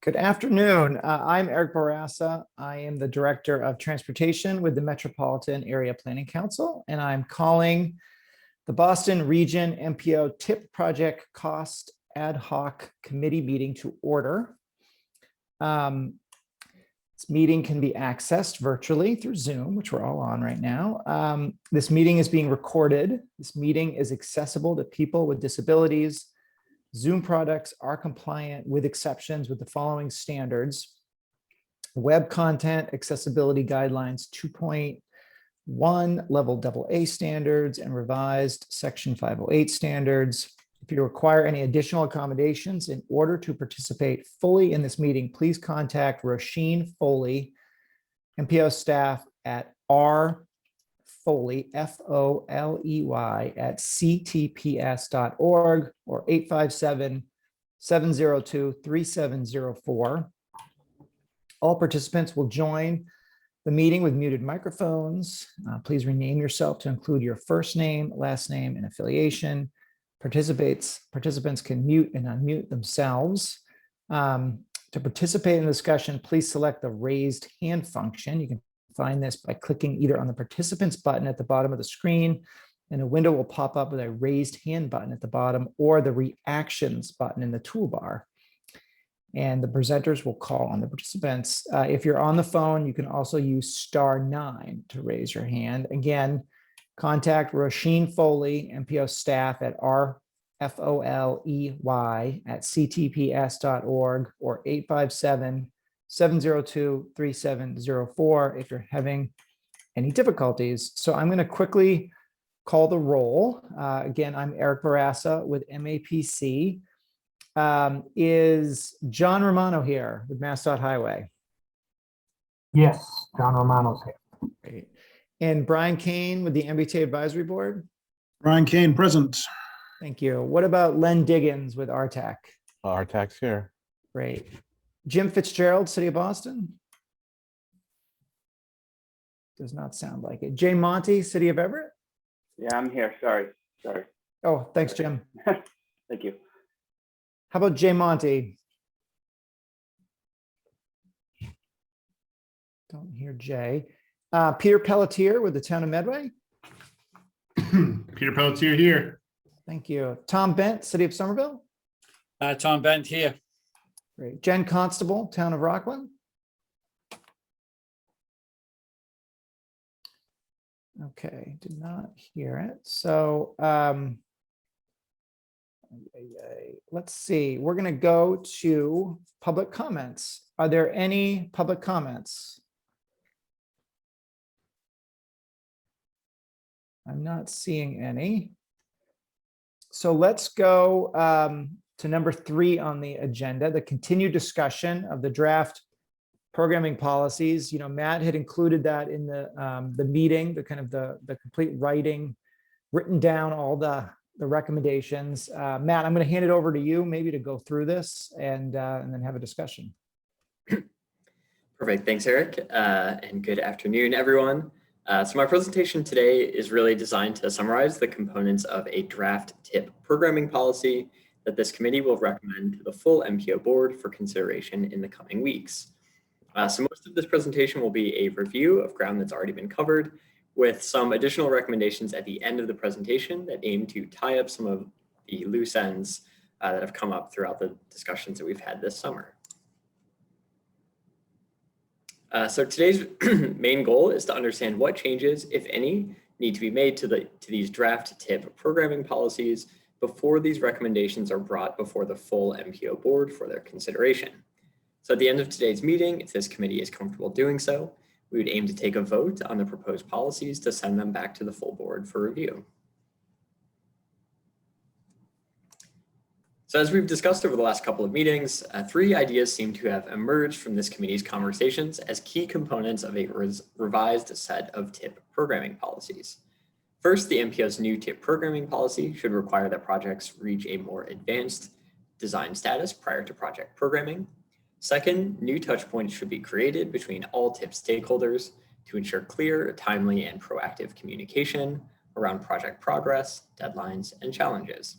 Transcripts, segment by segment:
Good afternoon. I'm Eric Barassa. I am the Director of Transportation with the Metropolitan Area Planning Council, and I'm calling the Boston Region MPO TIP Project Cost Ad Hoc Committee meeting to order. This meeting can be accessed virtually through Zoom, which we're all on right now. This meeting is being recorded. This meeting is accessible to people with disabilities. Zoom products are compliant with exceptions with the following standards: Web Content Accessibility Guidelines 2.1, Level AA standards, and revised Section 508 standards. If you require any additional accommodations in order to participate fully in this meeting, please contact Roisin Foley, MPO staff at Foley, Foley, at ctps.org or 857-702-3704. All participants will join the meeting with muted microphones. Please rename yourself to include your first name, last name, and affiliation. Participants can mute and unmute themselves. To participate in the discussion, please select the raised hand function. You can find this by clicking either on the participants button at the bottom of the screen, and a window will pop up with a raised hand button at the bottom, or the reactions button in the toolbar. And the presenters will call on the participants. If you're on the phone, you can also use *9 to raise your hand. Again, contact Roisin Foley, MPO staff at Foley at ctps.org or 857-702-3704 if you're having any difficulties. So I'm going to quickly call the roll. Again, I'm Eric Barassa with MAPC. Is John Romano here with MassDOT Highway? Yes, John Romano's here. Great. And Brian Kane with the MBTA Advisory Board? Brian Kane, present. Thank you. What about Len Diggins with RTAC? RTAC's here. Great. Jim Fitzgerald, City of Boston? Does not sound like it. Jay Monty, City of Everett? Yeah, I'm here. Sorry. Oh, thanks, Jim. Thank you. How about Jay Monty? Don't hear Jay. Peter Pelletier with the Town of Medway? Peter Pelletier here. Thank you. Tom Bent, City of Somerville? Tom Bent here. Great. Jen Constable, Town of Rockland? Okay, did not hear it. So let's see. We're going to go to public comments. Are there any public comments? I'm not seeing any. So let's go to number 3 on the agenda, the continued discussion of the draft programming policies. You know, Matt had included that in the meeting, the kind of the complete written down all the recommendations. Matt, I'm going to hand it over to you maybe to go through this and then have a discussion. Perfect. Thanks, Eric. And good afternoon, everyone. So my presentation today is really designed to summarize the components of a draft TIP programming policy that this committee will recommend to the full MPO board for consideration in the coming weeks. So most of this presentation will be a review of ground that's already been covered, with some additional recommendations at the end of the presentation that aim to tie up some of the loose ends that have come up throughout the discussions that we've had this summer. So today's main goal is to understand what changes, if any, need to be made to these draft TIP programming policies before these recommendations are brought before the full MPO board for their consideration. So at the end of today's meeting, if this committee is comfortable doing so, we would aim to take a vote on the proposed policies to send them back to the full board for review. So as we've discussed over the last couple of meetings, 3 ideas seem to have emerged from this committee's conversations as key components of a revised set of TIP programming policies. First, the MPO's new TIP programming policy should require that projects reach a more advanced design status prior to project programming. Second, new touch points should be created between all TIP stakeholders to ensure clear, timely, and proactive communication around project progress, deadlines, and challenges.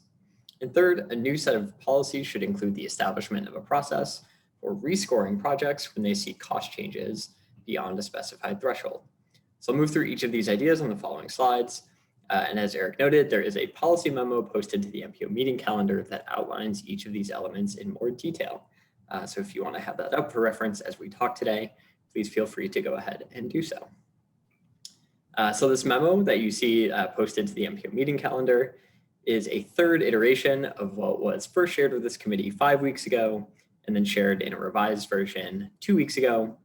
And third, a new set of policies should include the establishment of a process for rescoring projects when they see cost changes beyond a specified threshold. So I'll move through each of these ideas on the following slides. And as Eric noted, there is a policy memo posted to the MPO meeting calendar that outlines each of these elements in more detail. So if you want to have that up for reference as we talk today, please feel free to go ahead and do so. So this memo that you see posted to the MPO meeting calendar is a third iteration of what was first shared with this committee 5 weeks ago and then shared in a revised version 2 weeks ago.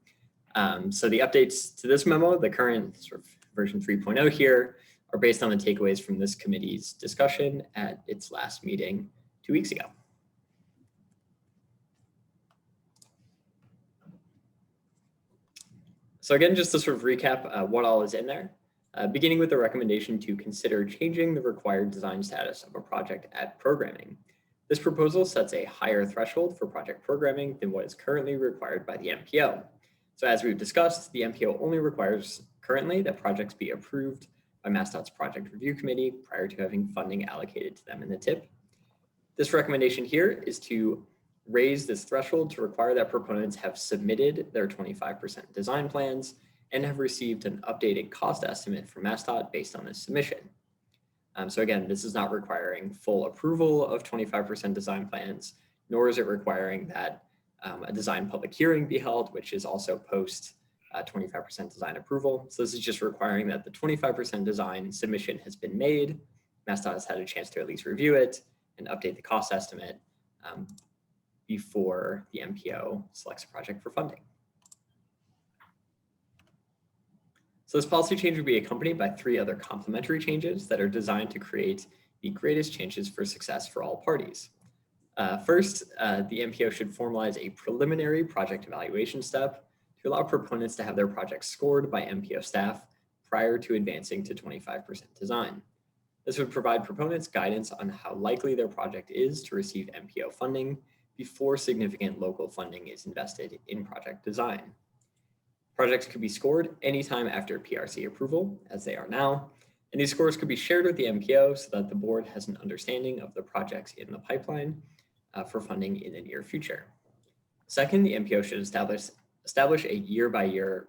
So the updates to this memo, the current sort of version 3.0 here, are based on the takeaways from this committee's discussion at its last meeting 2 weeks ago. So again, just to sort of recap what all is in there, beginning with the recommendation to consider changing the required design status of a project at programming. This proposal sets a higher threshold for project programming than what is currently required by the MPO. So as we've discussed, the MPO only requires currently that projects be approved by MassDOT's Project Review Committee prior to having funding allocated to them in the TIP. This recommendation here is to raise this threshold to require that proponents have submitted their 25% design plans and have received an updated cost estimate from MassDOT based on this submission. So again, this is not requiring full approval of 25% design plans, nor is it requiring that a design public hearing be held, which is also post 25% design approval. So this is just requiring that the 25% design submission has been made, MassDOT has had a chance to at least review it and update the cost estimate before the MPO selects a project for funding. So this policy change would be accompanied by 3 other complementary changes that are designed to create the greatest chances for success for all parties. First, the MPO should formalize a preliminary project evaluation step to allow proponents to have their projects scored by MPO staff prior to advancing to 25% design. This would provide proponents guidance on how likely their project is to receive MPO funding before significant local funding is invested in project design. Projects could be scored anytime after PRC approval, as they are now, and these scores could be shared with the MPO so that the board has an understanding of the projects in the pipeline for funding in the near future. Second, the MPO should establish a year-by-year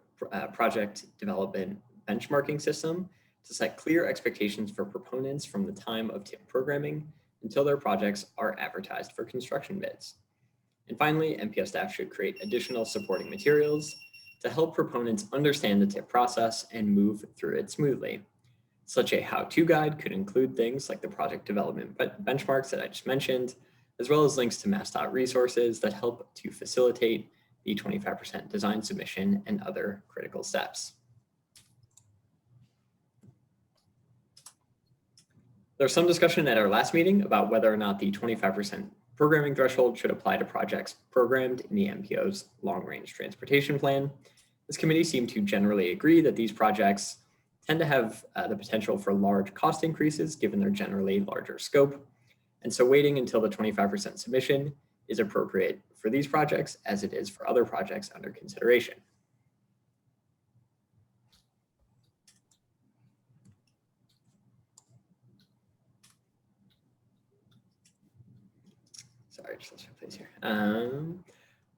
project development benchmarking system to set clear expectations for proponents from the time of TIP programming until their projects are advertised for construction bids. And finally, MPO staff should create additional supporting materials to help proponents understand the TIP process and move through it smoothly. Such a how-to guide could include things like the project development benchmarks that I just mentioned, as well as links to MassDOT resources that help to facilitate the 25% design submission and other critical steps. There's some discussion at our last meeting about whether or not the 25% programming threshold should apply to projects programmed in the MPO's long-range transportation plan. This committee seemed to generally agree that these projects tend to have the potential for large cost increases given their generally larger scope. And so waiting until the 25% submission is appropriate for these projects as it is for other projects under consideration. Sorry, just let's replace here.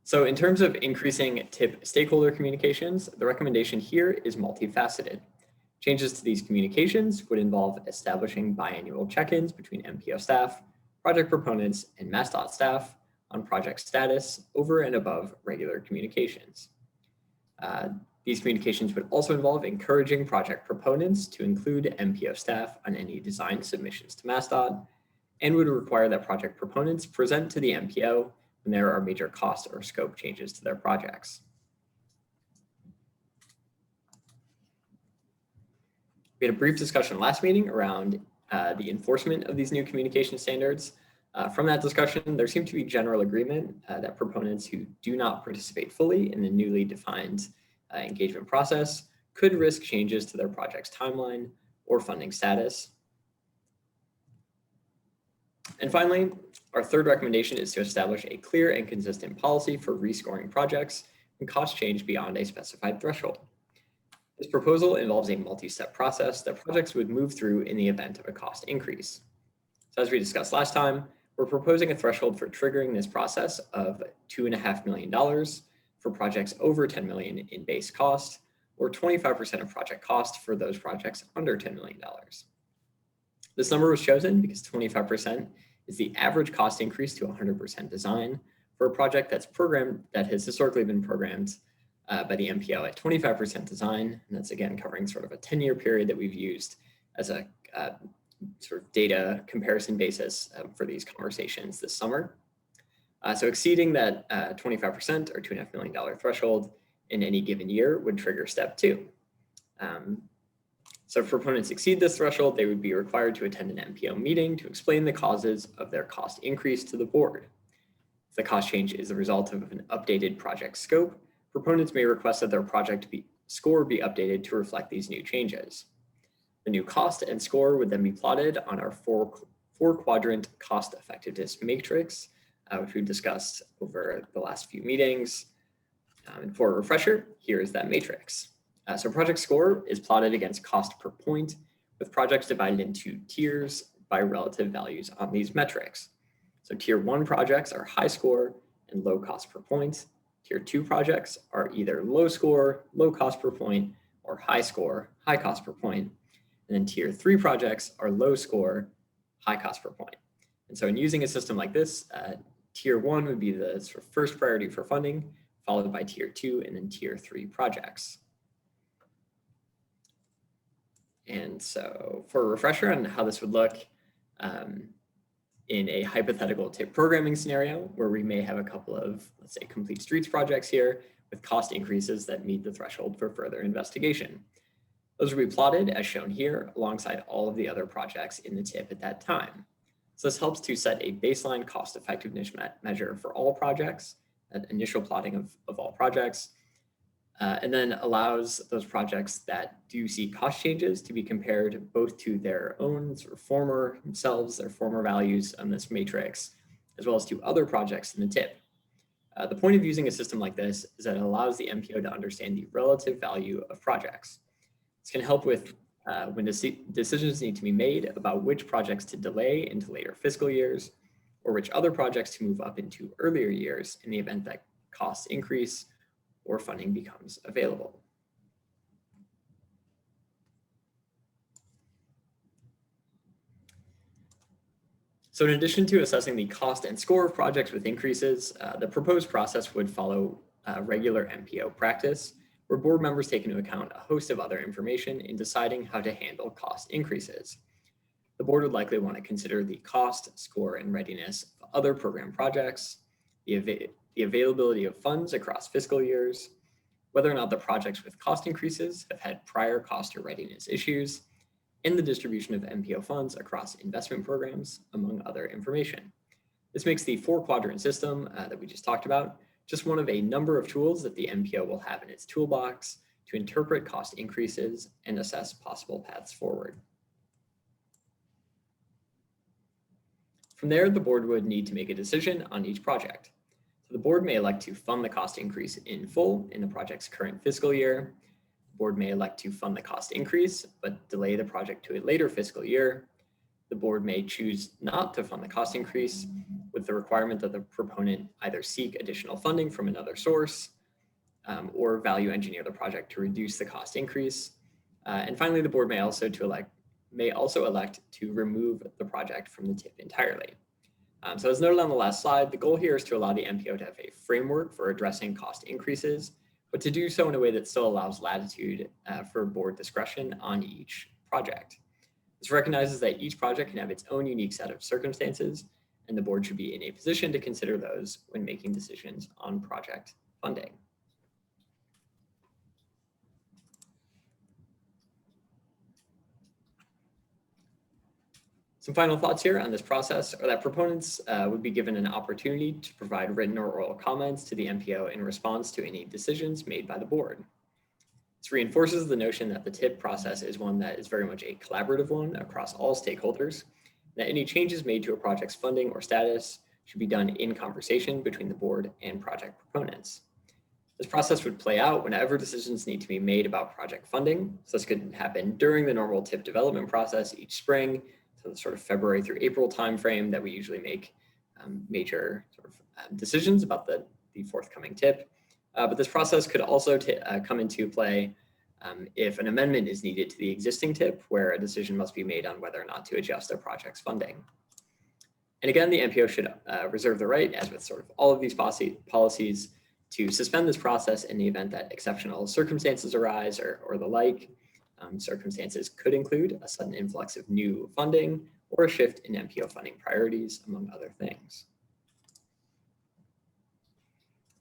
So in terms of increasing TIP stakeholder communications, the recommendation here is multifaceted. Changes to these communications would involve establishing biannual check-ins between MPO staff, project proponents, and MassDOT staff on project status over and above regular communications. These communications would also involve encouraging project proponents to include MPO staff on any design submissions to MassDOT and would require that project proponents present to the MPO when there are major cost or scope changes to their projects. We had a brief discussion last meeting around the enforcement of these new communication standards. From that discussion, there seemed to be general agreement that proponents who do not participate fully in the newly defined engagement process could risk changes to their project's timeline or funding status. And finally, our third recommendation is to establish a clear and consistent policy for rescoring projects when costs change beyond a specified threshold. This proposal involves a multi-step process that projects would move through in the event of a cost increase. So as we discussed last time, we're proposing a threshold for triggering this process of $2.5 million for projects over 10 million in base cost, or 25% of project cost for those projects under $10 million. This number was chosen because 25% is the average cost increase to 100% design for a project that has historically been programmed by the MPO at 25% design. And that's again covering sort of a 10-year period that we've used as a sort of data comparison basis for these conversations this summer. So exceeding that 25% or $2.5 million threshold in any given year would trigger step 2. So if proponents exceed this threshold, they would be required to attend an MPO meeting to explain the causes of their cost increase to the board. If the cost change is the result of an updated project scope, proponents may request that their project score be updated to reflect these new changes. The new cost and score would then be plotted on our four-quadrant cost effectiveness matrix, which we discussed over the last few meetings. And for a refresher, here is that matrix. So project score is plotted against cost per point, with projects divided into tiers by relative values on these metrics. So tier 1 projects are high score and low cost per point. Tier 2 projects are either low score, low cost per point, or high score, high cost per point. And then tier 3 projects are low score, high cost per point. And so in using a system like this, tier 1 would be the sort of first priority for funding, followed by tier 2 and then tier 3 projects. And so for a refresher on how this would look in a hypothetical TIP programming scenario where we may have a couple of, let's say, complete streets projects here with cost increases that meet the threshold for further investigation. Those will be plotted as shown here alongside all of the other projects in the TIP at that time. So this helps to set a baseline cost effectiveness measure for all projects, that initial plotting of all projects, and then allows those projects that do see cost changes to be compared both to their own sort of former selves, their former values on this matrix, as well as to other projects in the TIP. The point of using a system like this is that it allows the MPO to understand the relative value of projects. This can help with when decisions need to be made about which projects to delay into later fiscal years, or which other projects to move up into earlier years in the event that costs increase or funding becomes available. So in addition to assessing the cost and score of projects with increases, the proposed process would follow regular MPO practice, where board members take into account a host of other information in deciding how to handle cost increases. The board would likely want to consider the cost, score, and readiness of other program projects, the availability of funds across fiscal years, whether or not the projects with cost increases have had prior cost or readiness issues, and the distribution of MPO funds across investment programs, among other information. This makes the 4-quadrant system that we just talked about just one of a number of tools that the MPO will have in its toolbox to interpret cost increases and assess possible paths forward. From there, the board would need to make a decision on each project. So the board may elect to fund the cost increase in full in the project's current fiscal year. The board may elect to fund the cost increase, but delay the project to a later fiscal year. The board may choose not to fund the cost increase with the requirement that the proponent either seek additional funding from another source or value engineer the project to reduce the cost increase. And finally, the board may also elect to remove the project from the TIP entirely. So as noted on the last slide, the goal here is to allow the MPO to have a framework for addressing cost increases, but to do so in a way that still allows latitude for board discretion on each project. This recognizes that each project can have its own unique set of circumstances, and the board should be in a position to consider those when making decisions on project funding. Some final thoughts here on this process are that proponents would be given an opportunity to provide written or oral comments to the MPO in response to any decisions made by the board. This reinforces the notion that the TIP process is one that is very much a collaborative one across all stakeholders, that any changes made to a project's funding or status should be done in conversation between the board and project proponents. This process would play out whenever decisions need to be made about project funding. So this could happen during the normal TIP development process each spring, so the sort of February through April timeframe that we usually make major sort of decisions about the forthcoming tip. But this process could also come into play if an amendment is needed to the existing tip, where a decision must be made on whether or not to adjust a project's funding. And again, the MPO should reserve the right, as with sort of all of these policies, to suspend this process in the event that exceptional circumstances arise or the like. Circumstances could include a sudden influx of new funding or a shift in MPO funding priorities, among other things.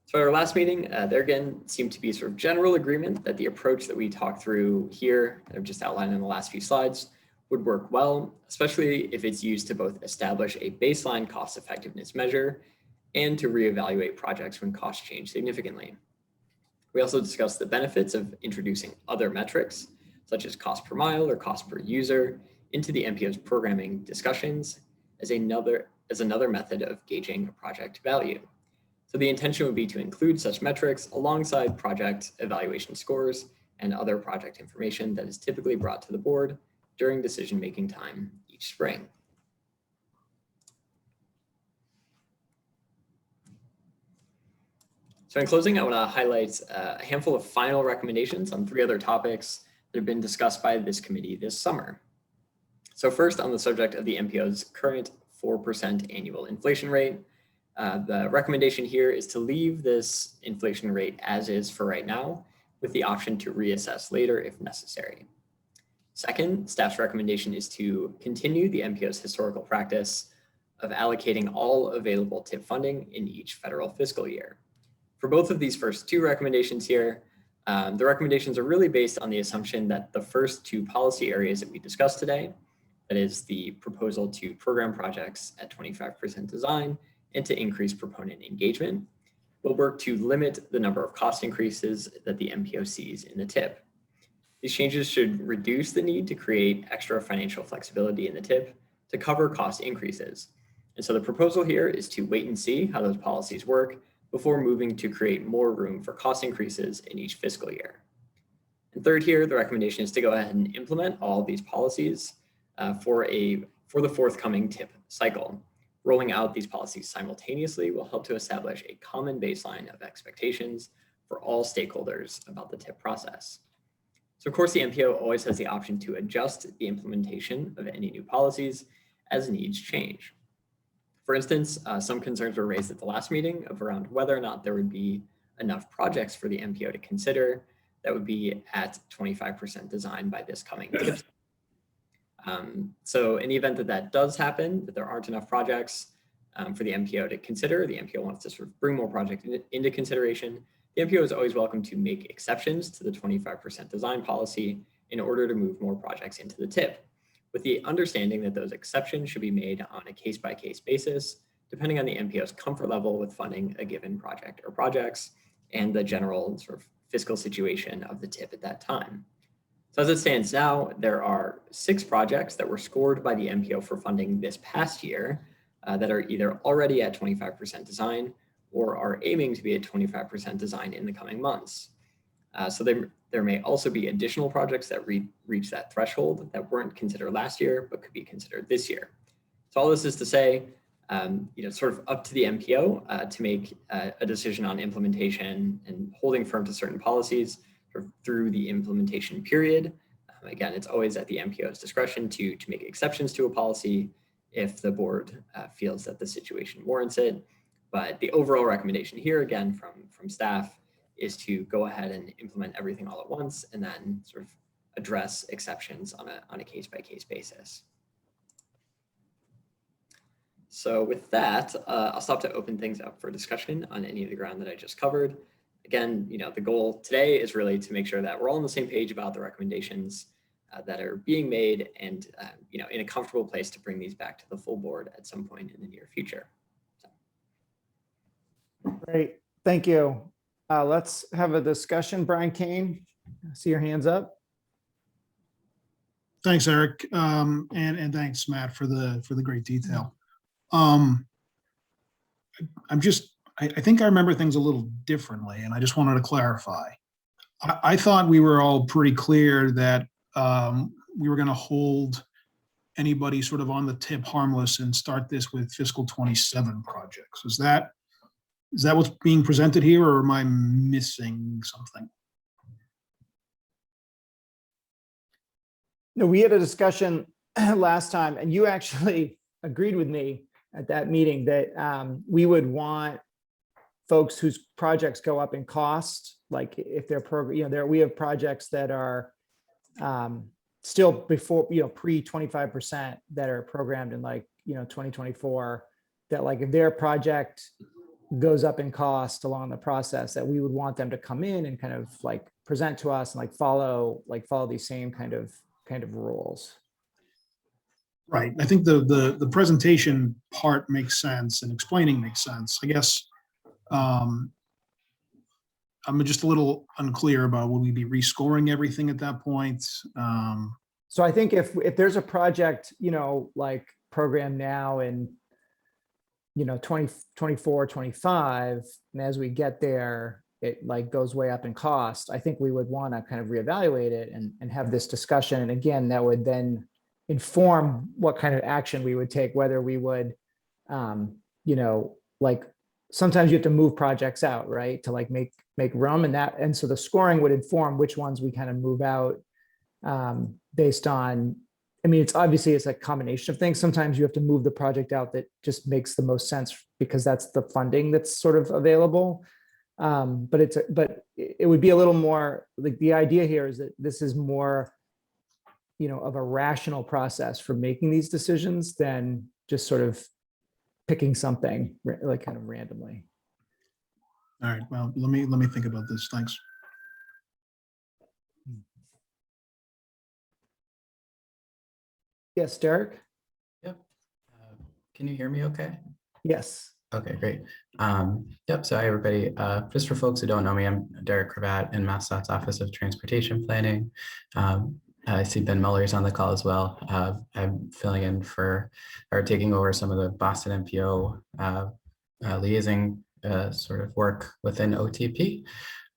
So at our last meeting, there again seemed to be sort of general agreement that the approach that we talked through here, that I've just outlined in the last few slides, would work well, especially if it's used to both establish a baseline cost effectiveness measure and to reevaluate projects when costs change significantly. We also discussed the benefits of introducing other metrics, such as cost per mile or cost per user, into the MPO's programming discussions as another method of gauging a project value. So the intention would be to include such metrics alongside project evaluation scores and other project information that is typically brought to the board during decision-making time each spring. So in closing, I want to highlight a handful of final recommendations on 3 other topics that have been discussed by this committee this summer. So first, on the subject of the MPO's current 4% annual inflation rate, the recommendation here is to leave this inflation rate as is for right now, with the option to reassess later if necessary. Second, staff's recommendation is to continue the MPO's historical practice of allocating all available TIP funding in each federal fiscal year. For both of these first 2 recommendations here, the recommendations are really based on the assumption that the first 2 policy areas that we discussed today, that is the proposal to program projects at 25% design and to increase proponent engagement, will work to limit the number of cost increases that the MPO sees in the TIP. These changes should reduce the need to create extra financial flexibility in the TIP to cover cost increases. And so the proposal here is to wait and see how those policies work before moving to create more room for cost increases in each fiscal year. And third here, the recommendation is to go ahead and implement all of these policies for the forthcoming TIP cycle. Rolling out these policies simultaneously will help to establish a common baseline of expectations for all stakeholders about the TIP process. So of course, the MPO always has the option to adjust the implementation of any new policies as needs change. For instance, some concerns were raised at the last meeting of around whether or not there would be enough projects for the MPO to consider that would be at 25% design by this coming TIP. So in the event that that does happen, that there aren't enough projects for the MPO to consider, the MPO wants to sort of bring more projects into consideration, the MPO is always welcome to make exceptions to the 25% design policy in order to move more projects into the TIP, with the understanding that those exceptions should be made on a case-by-case basis, depending on the MPO's comfort level with funding a given project or projects and the general sort of fiscal situation of the TIP at that time. So as it stands now, there are 6 projects that were scored by the MPO for funding this past year that are either already at 25% design or are aiming to be at 25% design in the coming months. So there may also be additional projects that reach that threshold that weren't considered last year, but could be considered this year. So all this is to say, sort of up to the MPO to make a decision on implementation and holding firm to certain policies sort of through the implementation period. Again, it's always at the MPO's discretion to make exceptions to a policy if the board feels that the situation warrants it. But the overall recommendation here, again, from staff, is to go ahead and implement everything all at once and then sort of address exceptions on a case-by-case basis. So with that, I'll stop to open things up for discussion on any of the ground that I just covered. Again, the goal today is really to make sure that we're all on the same page about the recommendations that are being made and in a comfortable place to bring these back to the full board at some point in the near future. Great, thank you. Let's have a discussion. Brian Kane, I see your hands up. Thanks, Eric. And thanks, Matt, for the great detail. I think I remember things a little differently, and I just wanted to clarify. I thought we were all pretty clear that we were going to hold anybody sort of on the tip harmless and start this with fiscal 27 projects. Is that what's being presented here, or am I missing something? No, we had a discussion last time, and you actually agreed with me at that meeting that we would want folks whose projects go up in cost, like if they're we have projects that are still before, pre 25% that are programmed in 2024, that like if their project goes up in cost along the process, that we would want them to come in and kind of like present to us and follow these same kind of rules. Right. I think the presentation part makes sense and explaining makes sense. I guess I'm just a little unclear about, will we be rescoring everything at that point? So I think if there's a project, program now in 2024, 25, and as we get there, it goes way up in cost, I think we would want to kind of reevaluate it and have this discussion. And again, that would then inform what kind of action we would take, whether we would, sometimes you have to move projects out, right? To make room, and so the scoring would inform which ones we kind of move out based on, it's a combination of things. Sometimes you have to move the project out that just makes the most sense because that's the funding that's sort of available. But it would be a little more the idea here is that this is more, of a rational process for making these decisions than just sort of picking something kind of randomly. All right. Well, let me think about this. Thanks. Yes, Derek? Yep. Can you hear me okay? Yes. Okay, great. Yep, so hi, everybody. Just for folks who don't know me, I'm Derek Cravat in MassDOT's Office of Transportation Planning. I see Ben Muller's on the call as well. I'm filling in for, or taking over some of the Boston MPO liaising sort of work within OTP.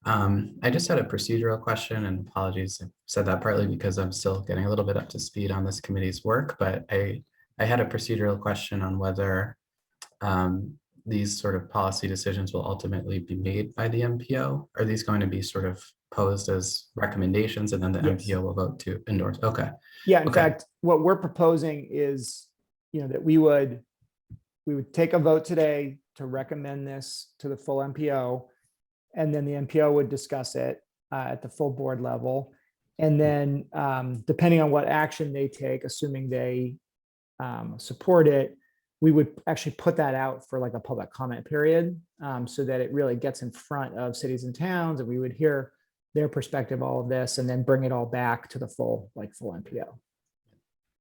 I just had a procedural question, and apologies, I said that partly because I'm still getting a little bit up to speed on this committee's work, but I had a procedural question on whether these sort of policy decisions will ultimately be made by the MPO. Are these going to be sort of posed as recommendations and then the Yes. MPO will vote to endorse? Okay. Yeah, in Okay. fact, what we're proposing is, that we would take a vote today to recommend this to the full MPO, and then the MPO would discuss it at the full board level. And then depending on what action they take, assuming they support it, we would actually put that out for a public comment period so that it really gets in front of cities and towns, and we would hear their perspective, all of this, and then bring it all back to the full MPO.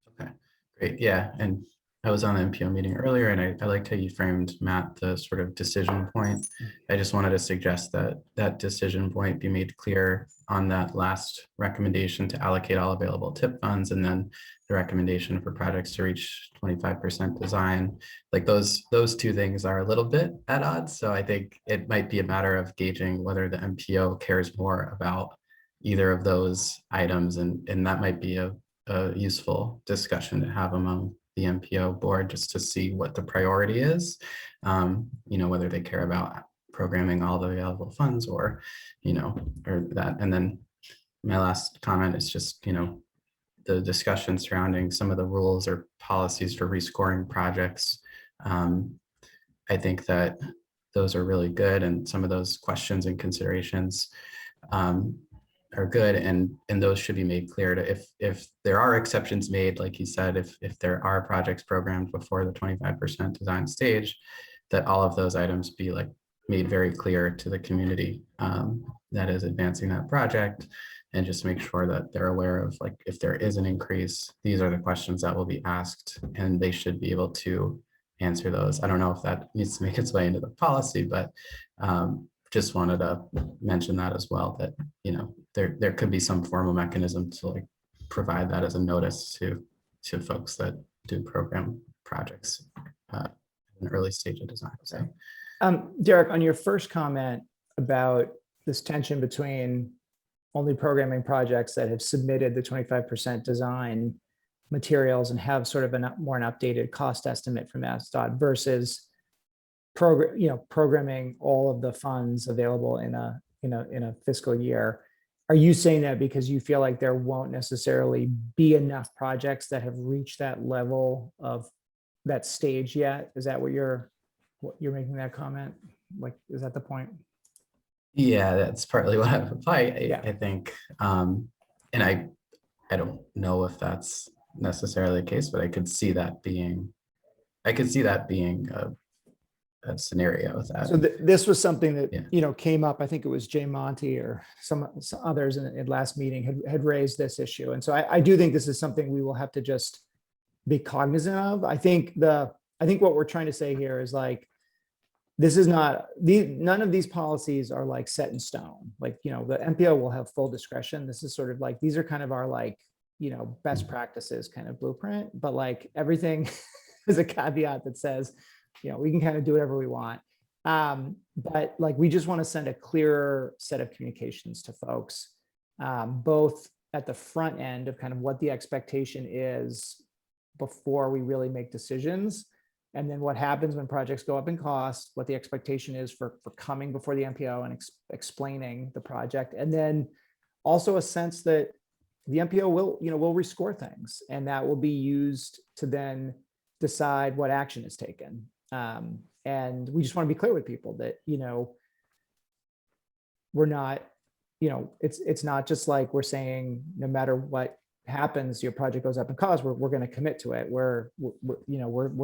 Okay, great. Yeah, and I was on the MPO meeting earlier, and I liked how you framed, Matt, the sort of decision point. I just wanted to suggest that that decision point be made clear on that last recommendation to allocate all available TIP funds, and then the recommendation for projects to reach 25% design. Those two things are a little bit at odds. So I think it might be a matter of gauging whether the MPO cares more about either of those items, and that might be a useful discussion to have among the MPO board, just to see what the priority is, whether they care about programming all the available funds or that. And then my last comment is just, the discussion surrounding some of the rules or policies for rescoring projects. I think that those are really good, and some of those questions and considerations are good, and those should be made clear to, if there are exceptions made, like he said, if there are projects programmed before the 25% design stage, that all of those items be made very clear to the community that is advancing that project, and just make sure that they're aware of if there is an increase, these are the questions that will be asked, and they should be able to answer those. I don't know if that needs to make its way into the policy, but just wanted to mention that as well, that there could be some formal mechanism to provide that as a notice to folks that do program projects in an early stage of design. So Derek, on your first comment about this tension between only programming projects that have submitted the 25% design materials and have sort of more an updated cost estimate from MassDOT versus programming all of the funds available in a fiscal year. Are you saying that because you feel like there won't necessarily be enough projects that have reached that level of that stage yet? Is that what you're making that comment? Like, is that the point? Yeah, that's partly what Yeah. I think. And I don't know if that's necessarily the case, but I could see that being a scenario with that. So this was something that, Yeah. came up. I think it was Jay Monty or some others in last meeting had raised this issue. And so I do think this is something we will have to just be cognizant of. I think what we're trying to say here is like, this is none of these policies are like set in stone. Like, the MPO will have full discretion. This is sort of like, these are kind of our like, best practices kind of blueprint, but like everything is a caveat that says, we can kind of do whatever we want. But like, we just want to send a clearer set of communications to folks, both at the front end of kind of what the expectation is before we really make decisions. And then what happens when projects go up in cost, what the expectation is for coming before the MPO and explaining the project. And then also a sense that the MPO will rescore things, and that will be used to then decide what action is taken. And we just want to be clear with people that, we're not, it's not just like we're saying, no matter what happens, your project goes up in cost, we're going to commit to it. We're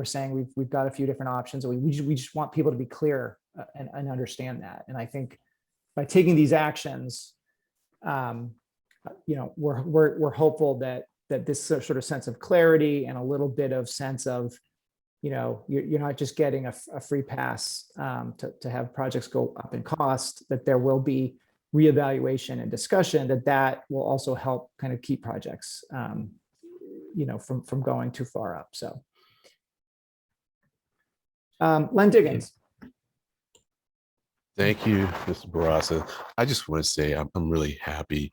saying we've got a few different options, and we just want people to be clear and understand that. And I think by taking these actions, we're hopeful that this sort of sense of clarity and a little bit of sense of, you're not just getting a free pass to have projects go up in cost, that there will be reevaluation and discussion, that will also help kind of keep projects, from going too far up. So, Len Diggins. Thank you, Mr. Barasa. I just want to say I'm really happy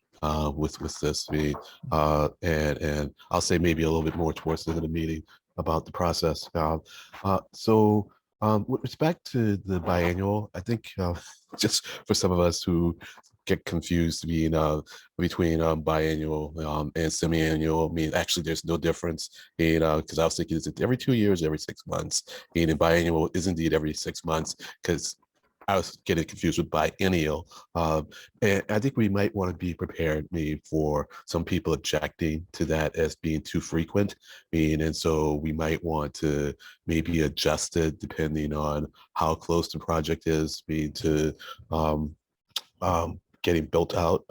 with this meeting, and I'll say maybe a little bit more towards the end of the meeting about the process. With respect to the biannual, I think just for some of us who get confused between biannual and semi-annual, I mean, actually, there's no difference. Because I was thinking, is it every 2 years, every 6 months? And biannual is indeed every 6 months, because I was getting confused with biennial. And I think we might want to be prepared maybe for some people objecting to that as being too frequent. And so we might want to maybe adjust it depending on how close the project is to getting built out.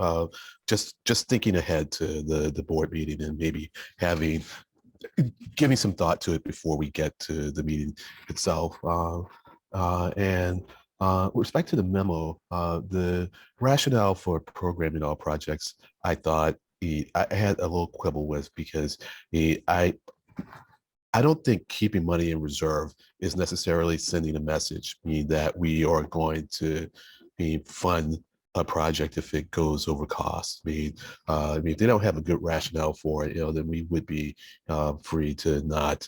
Just thinking ahead to the board meeting and maybe giving some thought to it before we get to the meeting itself. With respect to the memo, the rationale for programming all projects, I thought I had a little quibble with, because I don't think keeping money in reserve is necessarily sending a message, that we are going to fund a project if it goes over cost. If they don't have a good rationale for it, then we would be free to not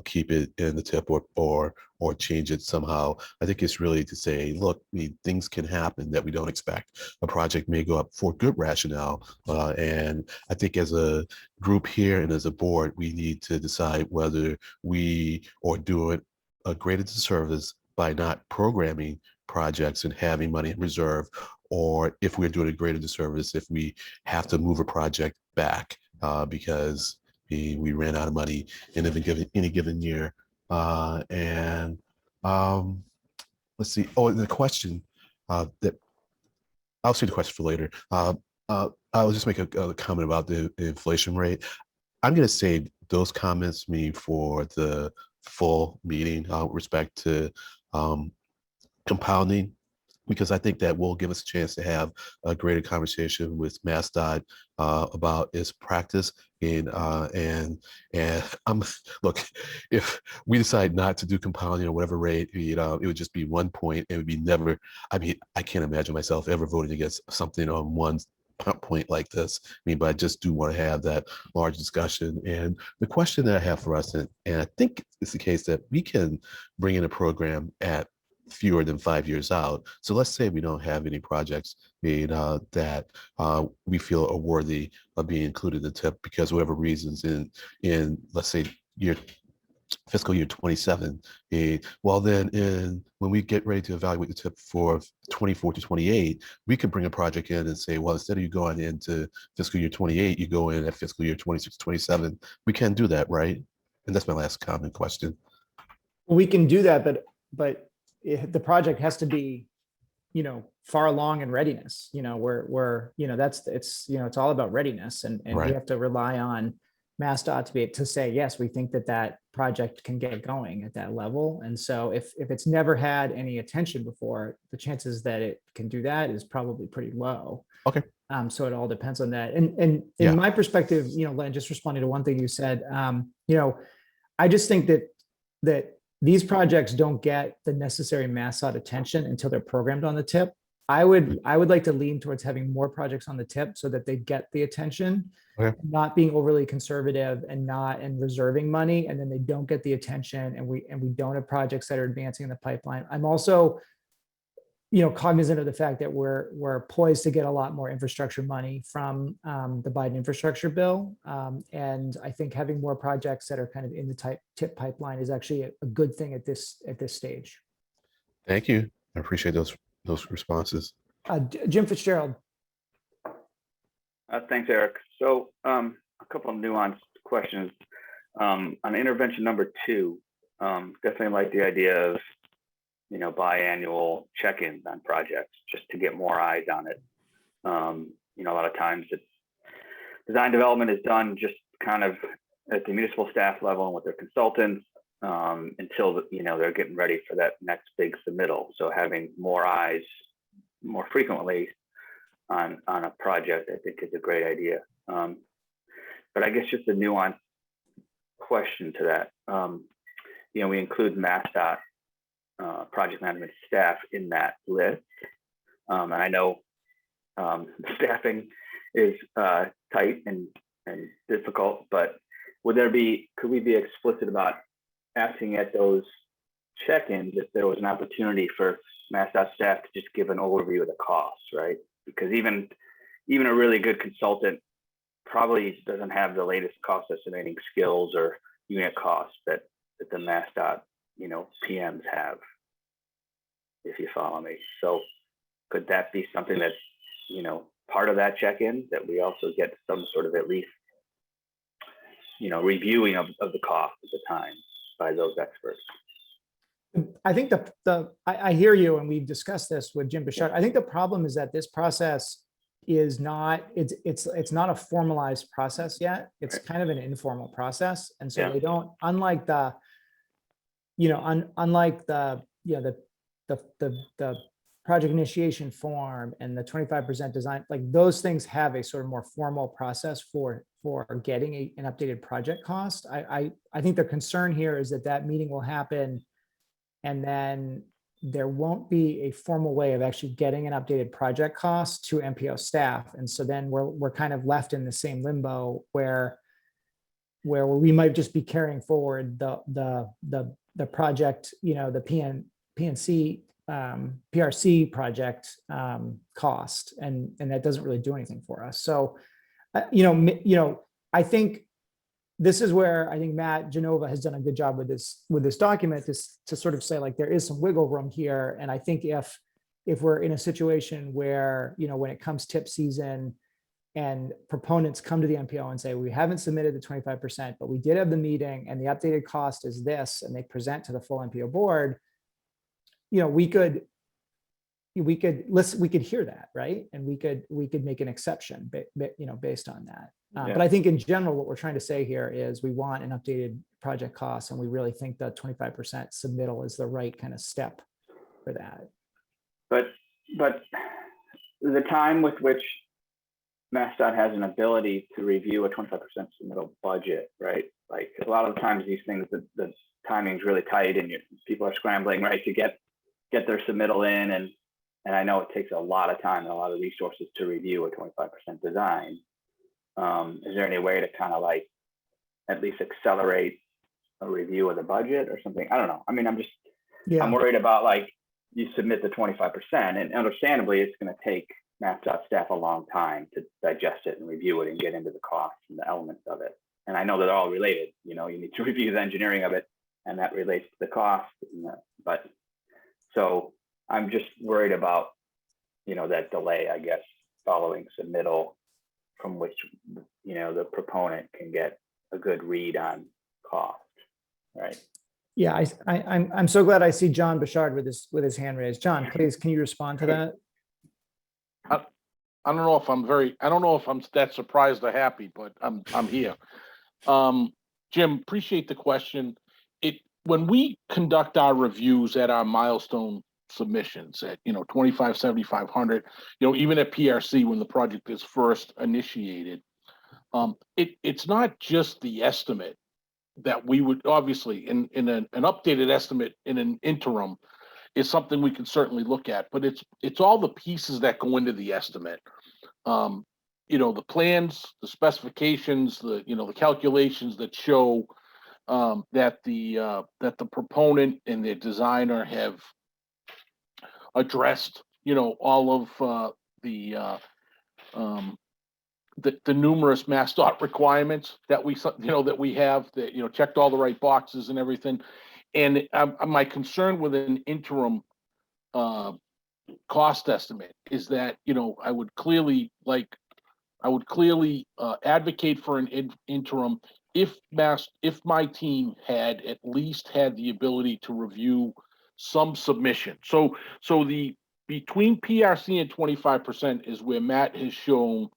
keep it in the tip or change it somehow. I think it's really to say, look, things can happen that we don't expect. A project may go up for good rationale, and I think as a group here and as a board, we need to decide whether we are doing a greater disservice by not programming projects and having money in reserve, or if we're doing a greater disservice if we have to move a project back because we ran out of money in any given year. Let's see. Oh, the question that I'll see the question for later. I'll just make a comment about the inflation rate. I'm going to save those comments for the full meeting with respect to compounding, because I think that will give us a chance to have a greater conversation with MassDOT about its practice. And look, if we decide not to do compounding or whatever rate, it would just be 1 point. It would be never. I mean, I can't imagine myself ever voting against something on point like this. I mean, but I just do want to have that large discussion. And the question that I have for us, and I think it's the case that we can bring in a program at fewer than 5 years out. So let's say we don't have any projects made that we feel are worthy of being included in the TIP because whatever reasons in let's say fiscal year 27. Well, then when we get ready to evaluate the TIP for 24 to 28, we could bring a project in and say, well, instead of you going into fiscal year 28, you go in at fiscal year 26, 27. We can do that, right? And that's my last comment question. We can do that, but the project has to be, far along in readiness, where it's all about readiness, and we Right. have to rely on MassDOT to be able to say, yes, we think that project can get going at that level. And so if it's never had any attention before, the chances that it can do that is probably pretty low. Okay. So it all depends on that. And Yeah. in my perspective, Len, just responding to one thing you said, I just think that these projects don't get the necessary MassDOT attention until they're programmed on the TIP. I would like to lean towards having more projects on the TIP so that they get the attention, Okay. not being overly conservative and reserving money, and then they don't get the attention, and we don't have projects that are advancing in the pipeline. I'm also, cognizant of the fact that we're poised to get a lot more infrastructure money from the Biden infrastructure bill, and I think having more projects that are kind of in the TIP pipeline is actually a good thing at this stage. Thank you. I appreciate those responses. Jim Fitzgerald. Thanks, Eric. So a couple of nuanced questions. On intervention number 2, definitely like the idea of, biannual check-ins on projects just to get more eyes on it. A lot of times design development is done just kind of at the municipal staff level and with their consultants until, they're getting ready for that next big submittal. So having more eyes more frequently on a project, I think is a great idea. But I guess just a nuanced question to that. We include MassDOT project management staff in that list. And I know staffing is tight and difficult, but could we be explicit about asking at those check-ins if there was an opportunity for MassDOT staff to just give an overview of the costs, right? Because even a really good consultant probably doesn't have the latest cost estimating skills or unit costs that the MassDOT, PMs have, if you follow me. So could that be something that's, part of that check-in, that we also get some sort of at least, reviewing of the cost at the time by those experts? I think I hear you, and we've discussed this with Jim Bouchard. I think the problem is that this process is not, it's not a formalized process yet. It's kind of an informal process. And so they don't, unlike the project initiation form and the 25% design, like those things have a sort of more formal process for getting an updated project cost. I think the concern here is that meeting will happen, and then there won't be a formal way of actually getting an updated project cost to MPO staff. And so then we're kind of left in the same limbo where we might just be carrying forward the project, the PRC project cost, and that doesn't really do anything for us. So, I think this is where I think Matt Genova has done a good job with this document, to sort of say, like, there is some wiggle room here. And I think if we're in a situation where, when it comes TIP season and proponents come to the MPO and say, we haven't submitted the 25%, but we did have the meeting and the updated cost is this, and they present to the full MPO board, we could hear that, right? And we could make an exception, based on that. But I think in general, what we're trying to say here is we want an updated project cost, and we really think the 25% submittal is the right kind of step for that. But the time with which MassDOT has an ability to review a 25% submittal budget, right? Like a lot of the times these things, the timing is really tight, and people are scrambling, right, to get their submittal in, and and I know it takes a lot of time and a lot of resources to review a 25% design. Is there any way to kind of like at least accelerate a review of the budget or something? I don't know. I mean, I'm Yeah, worried about like you submit the 25%, and understandably, it's going to take MassDOT staff a long time to digest it and review it and get into the costs and the elements of it. And I know that they're all related. You know, you need to review the engineering of it, and that relates to the cost. But so I'm just worried about, you know, that delay, I guess, following submittal, from which, you know, the proponent can get a good read on cost, right? yeah. I'm so glad I see John Bouchard with his hand raised. John, please, can you respond to that? I don't know if I'm that surprised or happy, but I'm here. Jim, appreciate the question. When we conduct our reviews at our milestone submissions at, 25, 7,500, even at PRC when the project is first initiated, it's not just the estimate that we would obviously in an updated estimate in an interim is something we can certainly look at, but it's all the pieces that go into the estimate. The plans, the specifications, the calculations that show that the proponent and the designer have addressed, all of the numerous MassDOT requirements that we have that, checked all the right boxes and everything. And my concern with an interim cost estimate is that, I would clearly advocate for an interim if my team had at least had the ability to review some submission. So the between PRC and 25% is where Matt has shown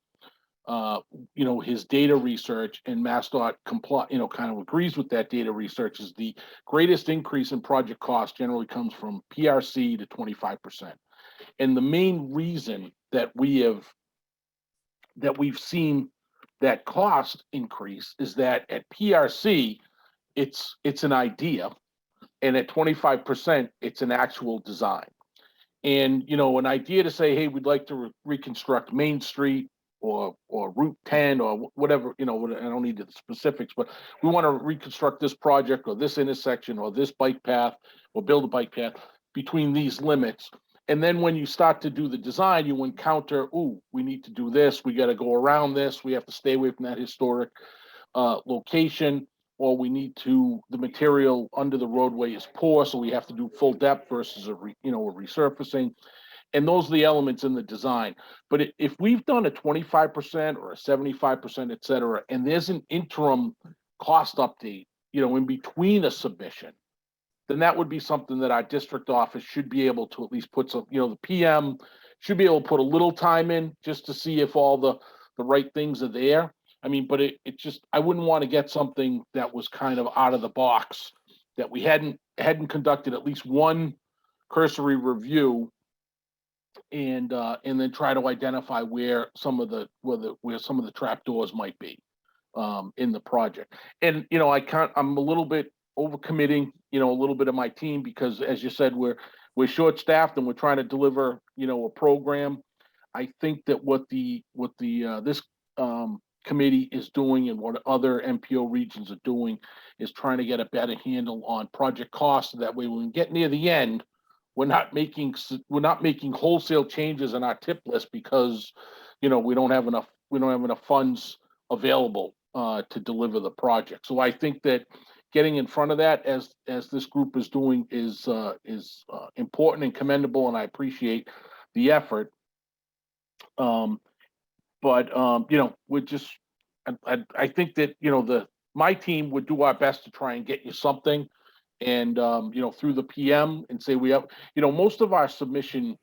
his data research, and MassDOT kind of agrees with that data research, is the greatest increase in project cost generally comes from PRC to 25%. And the main reason that we've seen that cost increase is that at PRC, it's an idea, and at 25%, it's an actual design. And, an idea to say, hey, we'd like to reconstruct Main Street or Route 10 or whatever, I don't need the specifics, but we want to reconstruct this project or this intersection or this bike path or build a bike path between these limits. And then when you start to do the design, you encounter, we need to do this. We got to go around this. We have to stay away from that historic location, or the material under the roadway is poor, so we have to do full depth versus a resurfacing. And those are the elements in the design. But if we've done a 25% or a 75%, et cetera, and there's an interim cost update, in between a submission, then that would be something that our district office should be able to at least put some, the PM should be able to put a little time in just to see if all the right things are there. I mean, but it just, I wouldn't want to get something that was kind of out of the box, that we hadn't conducted at least one cursory review, and then try to identify where some of the trapdoors might be in the project. And I'm a little bit overcommitting, a little bit of my team, because as you said, we're short staffed and we're trying to deliver, a program. I think that what this committee is doing and what other MPO regions are doing is trying to get a better handle on project costs. That way, when we get near the end, we're not making wholesale changes in our tip list because, we don't have enough funds available to deliver the project. So I think that getting in front of that, as this group is doing, is important and commendable, and I appreciate the effort. We're just, I think that, my team would do our best to try and get you something, and, through the PM, and say we have, most of our submission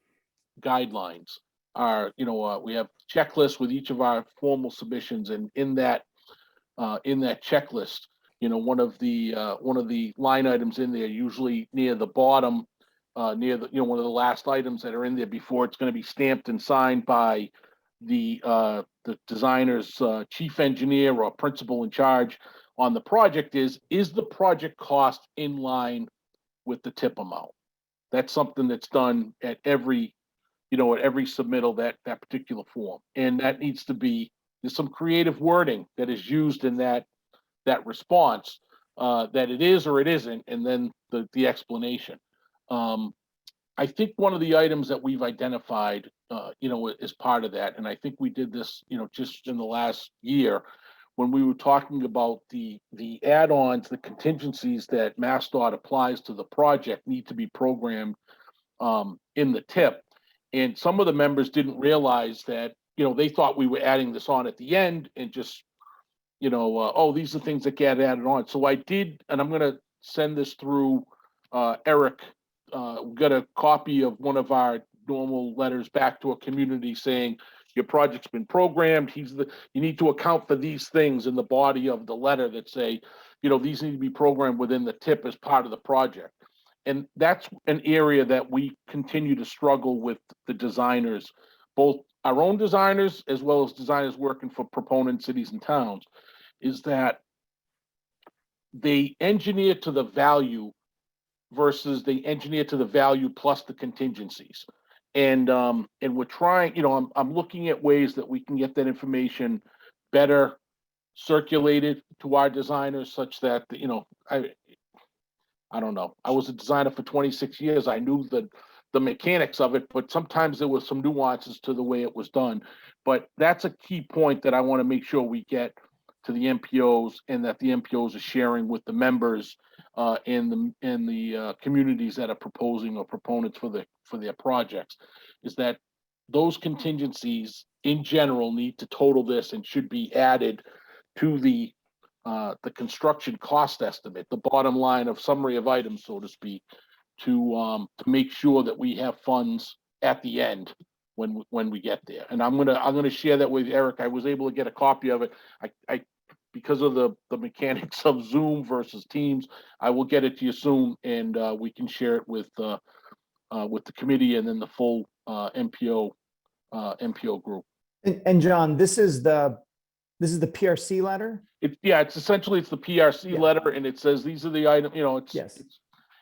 guidelines are, we have checklists with each of our formal submissions, and in that checklist, one of the line items in there, usually near the bottom, near the, one of the last items that are in there before it's going to be stamped and signed by the designer's chief engineer or principal in charge on the project, is the project cost in line with the tip amount? That's something that's done at every at every submittal that particular form. And that needs to be, there's some creative wording that is used in that response, that it is or it isn't, and then the explanation. I think one of the items that we've identified, as part of that, and I think we did this, just in the last year, when we were talking about the add-ons, the contingencies that MassDOT applies to the project need to be programmed in the tip. And some of the members didn't realize that, they thought we were adding this on at the end and just, oh, these are things that get added on. So I did, and I'm going to send this through Eric. We got a copy of one of our normal letters back to a community saying your project's been programmed. You need to account for these things in the body of the letter that say, these need to be programmed within the tip as part of the project. And that's an area that we continue to struggle with the designers, both our own designers as well as designers working for proponent cities and towns, is that they engineer to the value versus they engineer to the value plus the contingencies. And we're trying, I'm looking at ways that we can get that information better circulated to our designers such that, I don't know. I was a designer for 26 years. I knew the mechanics of it, but sometimes there was some nuances to the way it was done. But that's a key point that I want to make sure we get to the MPOs, and that the MPOs are sharing with the members in the communities that are proposing or proponents for their projects, is that those contingencies in general need to total this and should be added to the construction cost estimate, the bottom line of summary of items, so to speak, to make sure that we have funds at the end when we get there. And I'm gonna share that with Eric. I was able to get a copy of it. I because of the mechanics of Zoom versus Teams, I will get it to you soon, and we can share it with the committee and then the full MPO group. And John, this is the PRC letter? It's essentially the PRC letter, and it says these are the items,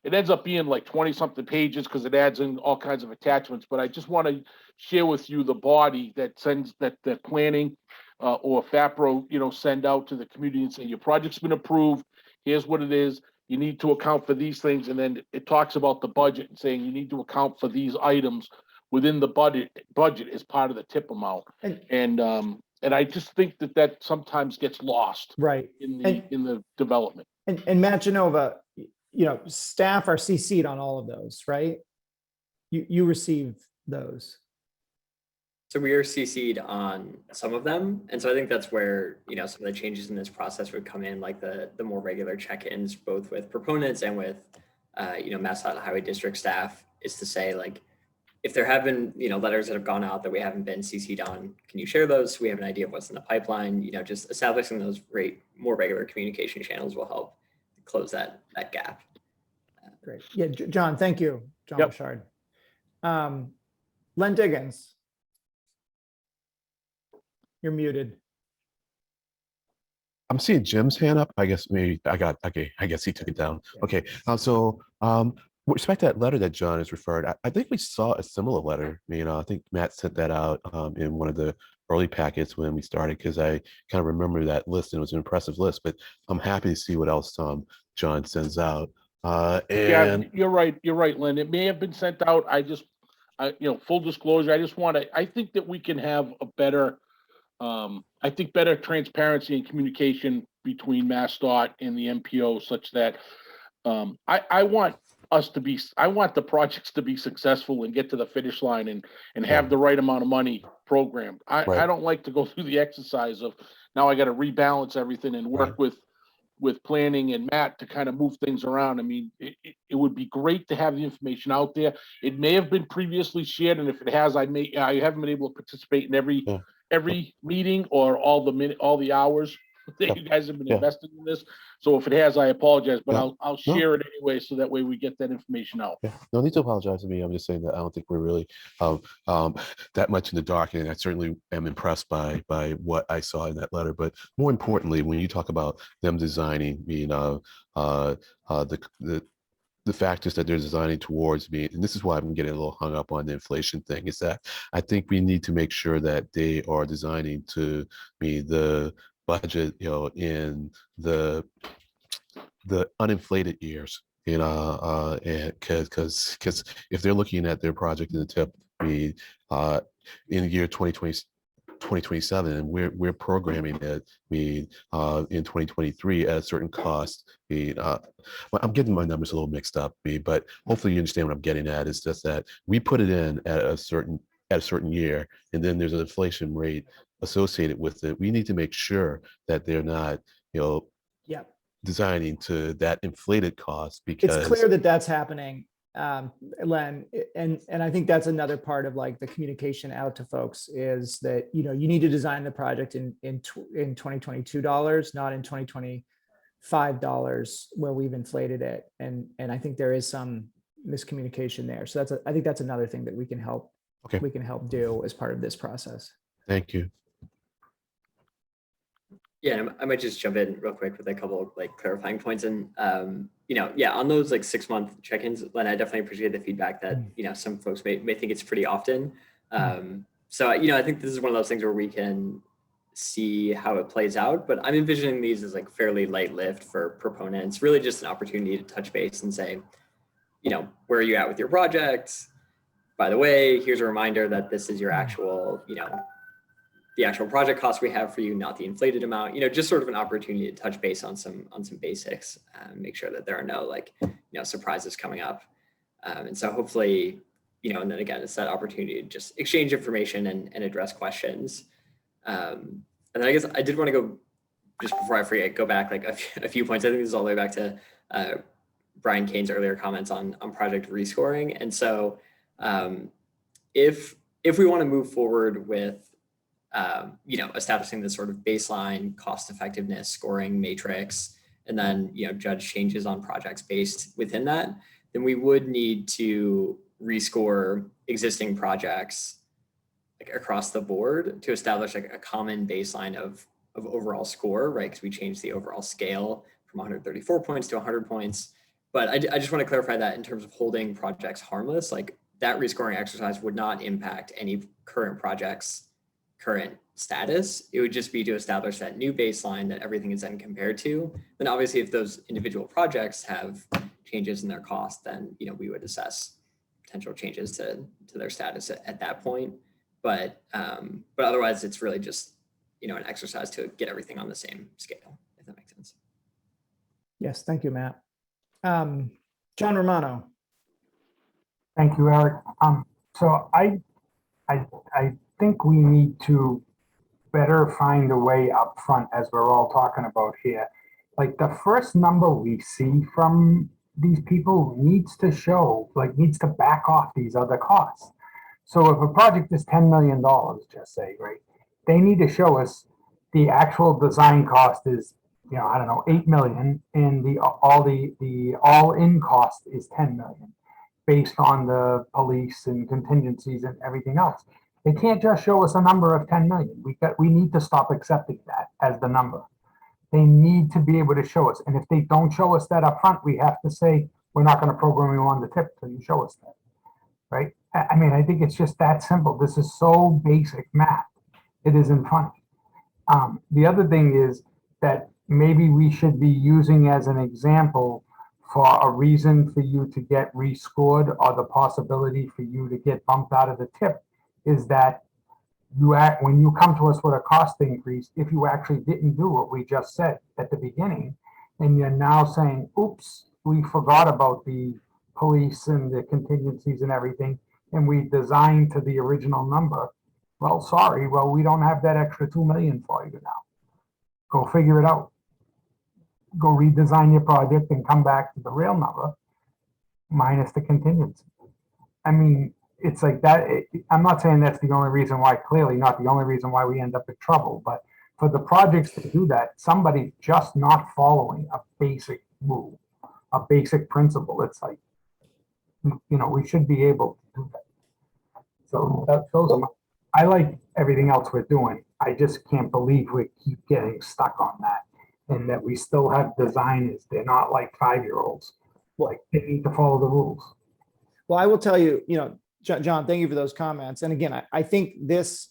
it ends up being like 20 something pages because it adds in all kinds of attachments, but I just want to share with you the body that sends that planning or FAPRO, send out to the community and say, your project's been approved. Here's what it is. You need to account for these things. And then it talks about the budget and saying you need to account for these items within the budget as part of the tip amount. And I just think that sometimes gets lost in the development. And Matt Genova, staff are CC'd on all of those, right? You receive those. So we are CC'd on some of them. And so I think that's where, some of the changes in this process would come in, like the more regular check-ins, both with proponents and with, MassDOT Highway District staff, is to say, like, if there have been, letters that have gone out that we haven't been CC'd on, can you share those so we have an idea of what's in the pipeline? Just establishing those more regular communication channels will help close that gap. Great. Yeah, John, thank you. John Bouchard. Len Diggins. You're muted. I'm seeing Jim's hand up. I guess maybe I guess he took it down. Okay. With respect to that letter that John has referred, I think we saw a similar letter. I think Matt sent that out in one of the early packets when we started, because I kind of remember that list, and it was an impressive list. But I'm happy to see what else John sends out. Yeah, you're right, Lynn. It may have been sent out. Full disclosure, I think that we can have a better, better transparency and communication between MassDOT and the MPO, such that I want the projects to be successful and get to the finish line and have the right amount of money programmed. I don't like to go through the exercise of now I got to rebalance everything and work with planning and Matt to kind of move things around. I mean, it would be great to have the information out there. It may have been previously shared, and if it has, I haven't been able to participate in every meeting or all the hours that you guys have been investing in this. So if it has, I apologize, but I'll share it anyway, so that way we get that information out. No need to apologize to me. I'm just saying that I don't think we're really that much in the dark, and I certainly am impressed by what I saw in that letter. But more importantly, when you talk about them designing, the the factors that they're designing towards me, and this is why I'm getting a little hung up on the inflation thing, is that I think we need to make sure that they are designing to me the budget, in the uninflated years, and because if they're looking at their project in the tip, in the year 2027, and we're programming it, in 2023 at a certain cost. I'm getting my numbers a little mixed up, but hopefully you understand what I'm getting at. Is just that we put it in at a certain year, and then there's an inflation rate associated with it. We need to make sure that they're not, Yeah, designing to that inflated cost, it's because clear that that's happening, Len, and I think that's another part of like the communication out to folks is that, you need to design the project in 2022 dollars, not in 2025 dollars where we've inflated it. And I think there is some miscommunication there. So I think that's another thing that we can help do as part of this process. Thank you. Yeah, and I might just jump in real quick with a couple of like clarifying points. And, yeah, on those like 6-month check-ins, Len, I definitely appreciate the feedback that, some folks may think it's pretty often. So, I think this is one of those things where we can see how it plays out, but I'm envisioning these as like fairly light lift for proponents, really just an opportunity to touch base and say, where are you at with your project? By the way, here's a reminder that this is your actual, the actual project cost we have for you, not the inflated amount, just sort of an opportunity to touch base on some basics, make sure that there are no surprises coming up. And so hopefully, and then again, it's that opportunity to just exchange information and address questions. And then I guess I did want to go, just before I forget, go back like a few points. I think this is all the way back to Brian Kane's earlier comments on Project Rescoring. And so if we want to move forward with establishing this sort of baseline cost effectiveness scoring matrix, and then, judge changes on projects based within that, then we would need to rescore existing projects like across the board to establish like a common baseline of overall score, right? Because we changed the overall scale from 134 points to 100 points. But I just want to clarify that in terms of holding projects harmless, like that rescoring exercise would not impact any current projects' current status. It would just be to establish that new baseline that everything is then compared to. Then obviously if those individual projects have changes in their cost, then we would assess potential changes to their status at that point. But otherwise it's really just an exercise to get everything on the same scale, if that makes sense. Yes, thank you, Matt. John Romano. Thank you, Eric. So I think we need to better find a way up front, as we're all talking about here. Like the first number we see from these people needs to back off these other costs. So if a project is $10 million, just say, right, they need to show us the actual design cost is, 8 million, and the all-in cost is 10 million, based on the police and contingencies and everything else. They can't just show us a number of 10 million. We need to stop accepting that as the number. They need to be able to show us. And if they don't show us that up front, we have to say, we're not going to program you on the tip until you show us that, right? I think it's just that simple. This is so basic math. It isn't funny. The other thing is that maybe we should be using as an example for a reason for you to get rescored, or the possibility for you to get bumped out of the tip, is that when you come to us with a cost increase, if you actually didn't do what we just said at the beginning, and you're now saying, oops, we forgot about the police and the contingencies and everything, and we designed to the original number, well, sorry, we don't have that extra 2 million for you now. Go figure it out. Go redesign your project and come back to the real number minus the contingency. It's like that. I'm not saying that's the only reason why, clearly not the only reason why we end up in trouble, but for the projects to do that, somebody just not following a basic rule, a basic principle. It's like, we should be able to do that. So those are I like everything else we're doing. I just can't believe we keep getting stuck on that, and that we still have designers. They're not like 5-year-olds. like they need to follow the rules. Well, I will tell you, John, thank you for those comments. And again, I think this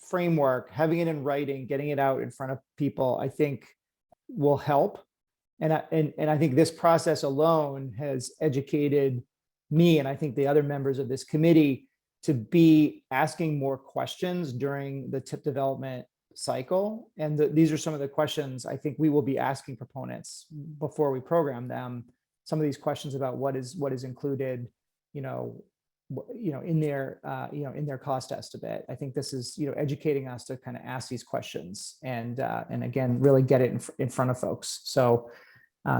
framework, having it in writing, getting it out in front of people, I think will help. And I think this process alone has educated me, and I think the other members of this committee, to be asking more questions during the tip development cycle. And these are some of the questions I think we will be asking proponents before we program them. Some of these questions about what is included, in their cost estimate. I think this is, educating us to kind of ask these questions and again, really get it in front of folks. So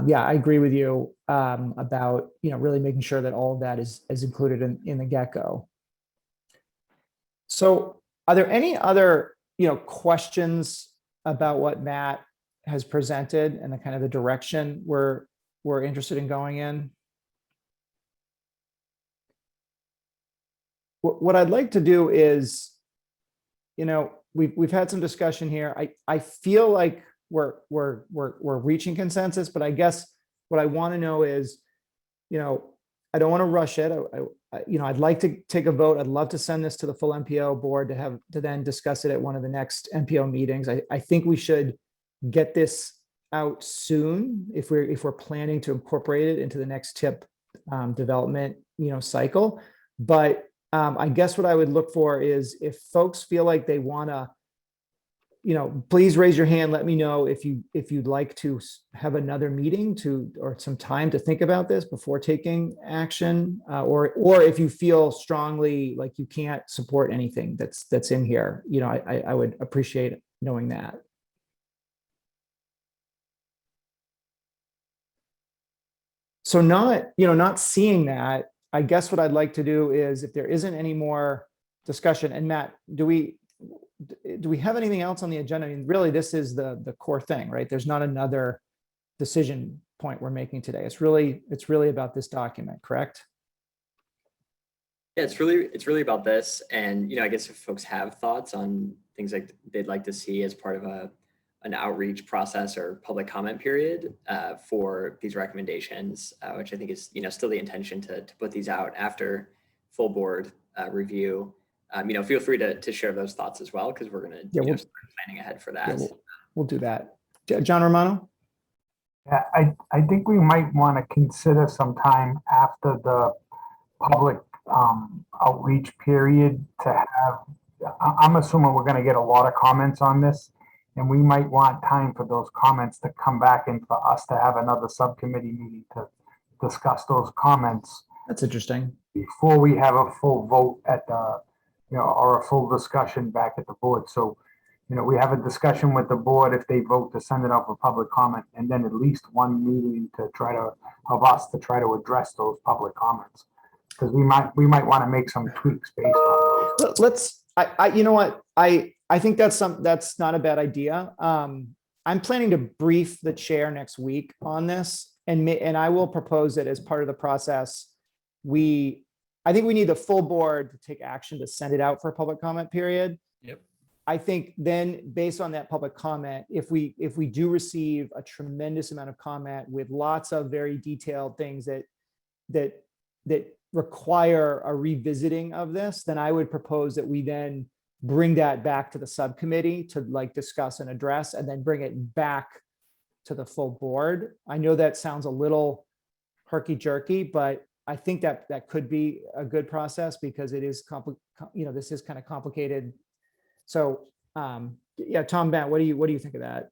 yeah, I agree with you about, really making sure that all of that is included in the get-go. So are there any other, questions about what Matt has presented and the kind of the direction we're interested in going in? What I'd like to do is, we've had some discussion here. I feel like we're reaching consensus, but I guess what I want to know is, I don't want to rush it. I'd like to take a vote. I'd love to send this to the full MPO board to then discuss it at one of the next MPO meetings. I think we should get this out soon if we're planning to incorporate it into the next tip development cycle. But I guess what I would look for is if folks feel like they want to, please raise your hand. Let me know if you'd like to have another meeting or some time to think about this before taking action, or if you feel strongly like you can't support anything that's in here. I would appreciate knowing that. So not seeing that, I guess what I'd like to do is, if there isn't any more discussion, and Matt, do we have anything else on the agenda? I mean, really, this is the core thing, right? There's not another decision point we're making today. It's really about this document, correct? Yeah, it's really about this. And, I guess if folks have thoughts on things like they'd like to see as part of an outreach process or public comment period for these recommendations, which I think is, still the intention to put these out after full board review. Feel free to share those thoughts as well, because we're going to start planning ahead for that. Yeah, we'll do that. John Romano? Yeah, I think we might want to consider some time after the public outreach period to have, I'm assuming we're going to get a lot of comments on this, and we might want time for those comments to come back and for us to have another subcommittee meeting to discuss those comments. That's interesting. Before we have a full vote at the, or a full discussion back at the board. So, we have a discussion with the board if they vote to send it out for public comment, and then at least one meeting to try to, of us to try to address those public comments. Because we might want to make some tweaks based on those. Let's, you know what? I think that's not a bad idea. I'm planning to brief the chair next week on this, and I will propose that as part of the process, I think we need the full board to take action to send it out for a public comment period. Yep. I think then, based on that public comment, if we do receive a tremendous amount of comment with lots of very detailed things that require a revisiting of this, then I would propose that we then bring that back to the subcommittee to discuss and address, and then bring it back to the full board. I know that sounds a little herky-jerky, but I think that could be a good process, because it is this is kind of complicated. So yeah, Tom, Bent, what do you think of that?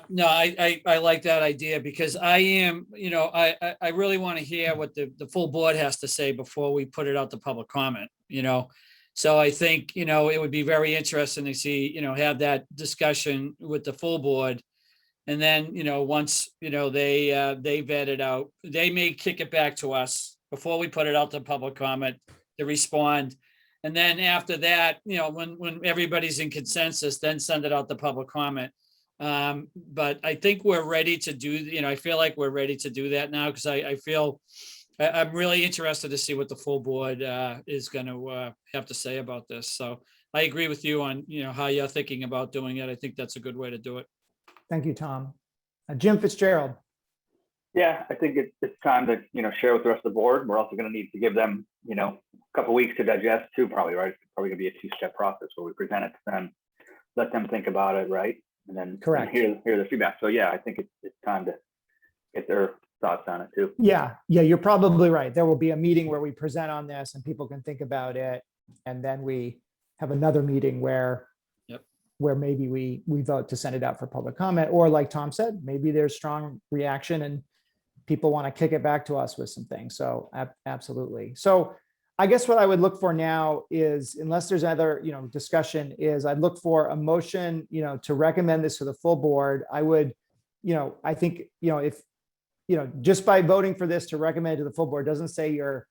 No, I like that idea, because I am, I really want to hear what the full board has to say before we put it out to public comment, So I think, it would be very interesting to see, have that discussion with the full board. And then, once, they vet it out, they may kick it back to us before we put it out to public comment to respond. And then after that, when everybody's in consensus, then send it out to public comment. But I think we're ready to do, I feel like we're ready to do that now, because I feel I'm really interested to see what the full board is going to have to say about this. So I agree with you on, how you're thinking about doing it. I think that's a good way to do it. Thank you, Tom. Jim Fitzgerald. Yeah, I think it's time to, share with the rest of the board. We're also going to need to give them, a couple weeks to digest too, probably, right? It's probably going to be a two-step process where we present it to them, let them think about it, right? And then Correct. hear the feedback. So yeah, I think it's time to get their thoughts on it too. Yeah, you're probably right. There will be a meeting where we present on this and people can think about it. And then we have another meeting where maybe we vote to send it out for public comment, or like Tom said, maybe there's strong reaction and people want to kick it back to us with some things. So absolutely. So I guess what I would look for now is, unless there's other, discussion, is I'd look for a motion, to recommend this to the full board. I would, I think, if, just by voting for this to recommend to the full board doesn't say you're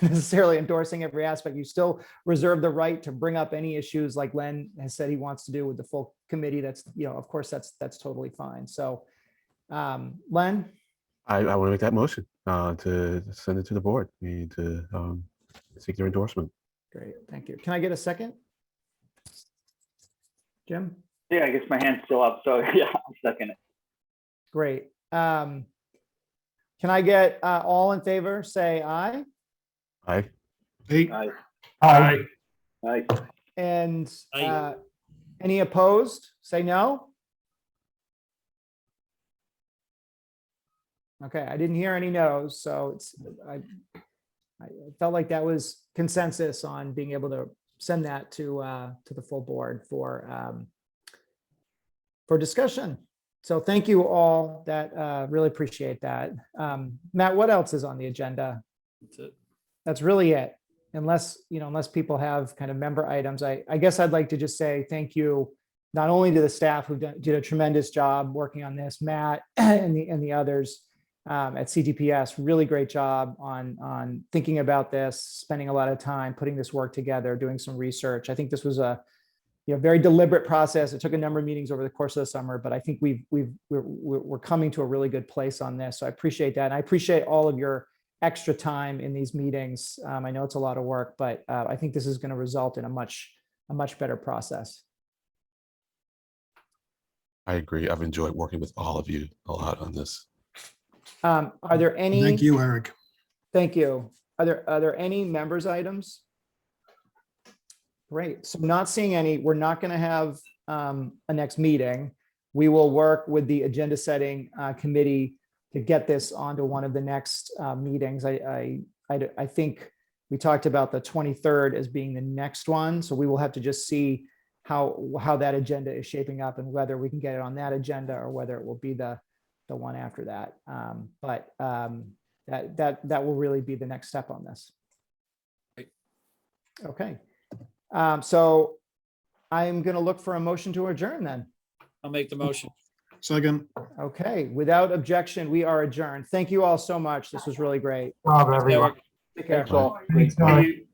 necessarily endorsing every aspect. You still reserve the right to bring up any issues like Len has said he wants to do with the full committee. That's, of course, that's totally fine. So, Len? I want to make that motion to send it to the board. We need to seek their endorsement. Great, thank you. Can I get a second? Jim? Yeah, I guess my hand's still up. So yeah, I'll second it. Great. Can I get all in favor, say aye? Aye. Hey, Aye. Aye. Aye. And Aye. any opposed, say no? Okay, I didn't hear any no's, so I felt like that was consensus on being able to send that to the full board for discussion. So thank you all. That really appreciate that. Matt, what else is on the agenda? That's it. That's really it. Unless people have kind of member items, I guess I'd like to just say thank you, not only to the staff who did a tremendous job working on this, Matt and the others at CTPS, really great job on thinking about this, spending a lot of time putting this work together, doing some research. I think this was a very deliberate process. It took a number of meetings over the course of the summer, but I think we're coming to a really good place on this. So I appreciate that. And I appreciate all of your extra time in these meetings. I know it's a lot of work, but I think this is going to result in a much better process. I agree. I've enjoyed working with all of you a lot on this. Are there any? thank you, Eric. Thank you. Are there any members items? Great. So not seeing any, we're not going to have a next meeting. We will work with the agenda setting committee to get this onto one of the next meetings. I think we talked about the 23rd as being the next one. So we will have to just see how that agenda is shaping up and whether we can get it on that agenda or whether it will be the one after that. But that will really be the next step on this. Okay. So I'm going to look for a motion to adjourn then. I'll make the motion. Second. Okay, without objection, we are adjourned. Thank you all so much. This was really great. Rob, everyone. Eric. Take care. Thanks all. Thanks, Eric.